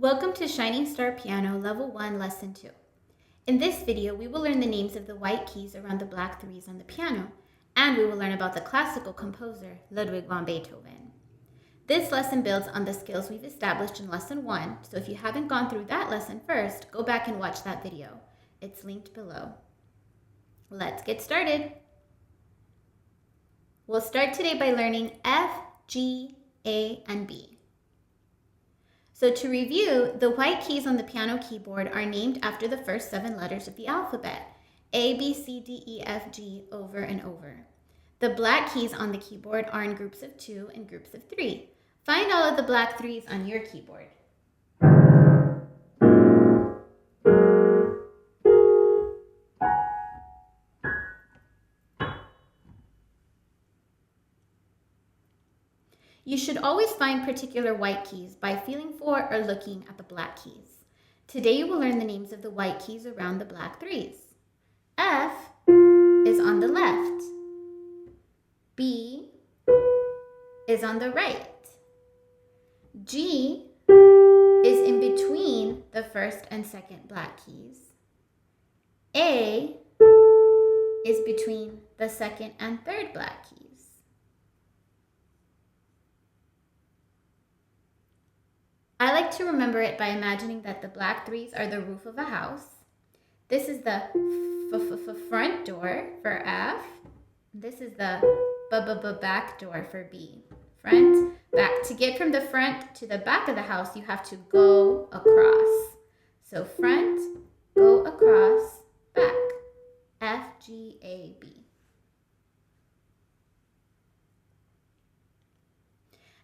Welcome to Shining Star Piano Level 1 Lesson 2. In this video, we will learn the names of the white keys around the black threes on the piano, and we will learn about the classical composer Ludwig van Beethoven. This lesson builds on the skills we've established in Lesson 1, so if you haven't gone through that lesson first, go back and watch that video. It's linked below. Let's get started. We'll start today by learning F, G, A, and B. So to review, the white keys on the piano keyboard are named after the first 7 letters of the alphabet, A, B, C, D, E, F, G, over and over. The black keys on the keyboard are in groups of 2 and groups of 3. Find all of the black 3s on your keyboard. You should always find particular white keys by feeling for or looking at the black keys. Today you will learn the names of the white keys around the black 3s. F is on the left. B is on the right. G is in between the first and second black keys. A is between the second and third black keys. I like to remember it by imagining that the black 3s are the roof of a house. This is the front door for F. This is the back door for B. Front, back. To get from the front to the back of the house, you have to go across. So front, go across, back. F, G, A, B.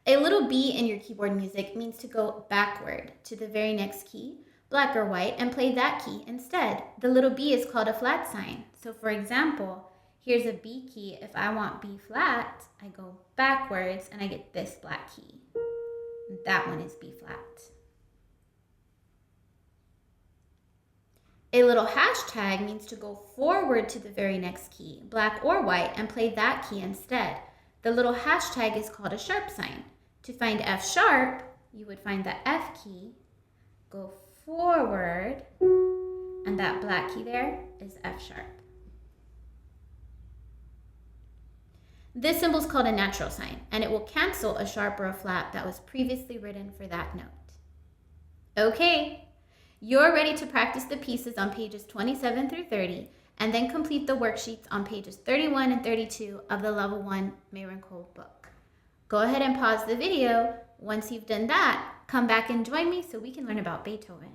A little B in your keyboard music means to go backward to the very next key, black or white, and play that key instead. The little B is called a flat sign. So for example, here's a B key. If I want B flat, I go backwards and I get this black key. That one is B flat. A little hashtag means to go forward to the very next key, black or white, and play that key instead. The little hashtag is called a sharp sign. To find F sharp, you would find the F key, go forward, and that black key there is F sharp. This symbol is called a natural sign, and it will cancel a sharp or a flat that was previously written for that note. Okay, you're ready to practice the pieces on pages 27 through 30, and then complete the worksheets on pages 31 and 32 of the Level 1 Mayrinkle book. Go ahead and pause the video. Once you've done that, come back and join me so we can learn about Beethoven.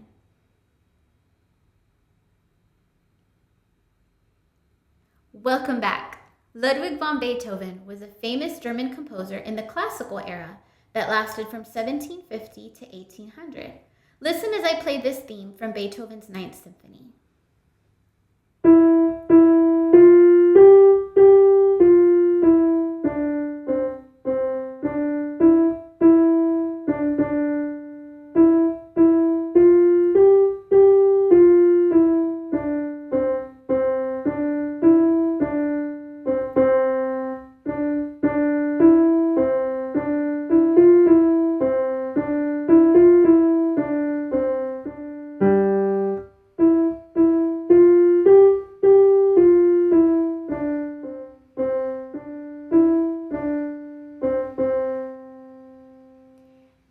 Welcome back. Ludwig van Beethoven was a famous German composer in the classical era that lasted from 1750 to 1800. Listen as I play this theme from Beethoven's Ninth Symphony.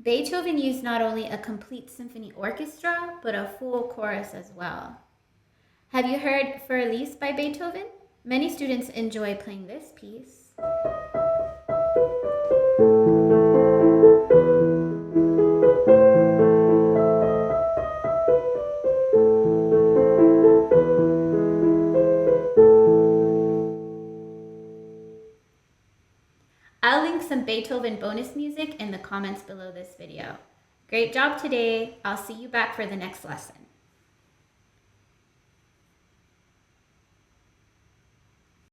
Beethoven used not only a complete symphony orchestra, but a full chorus as well. Have you heard Für Elise by Beethoven? Many students enjoy playing this piece. I'll link some Beethoven bonus music in the comments below this video. Great job today. I'll see you back for the next lesson.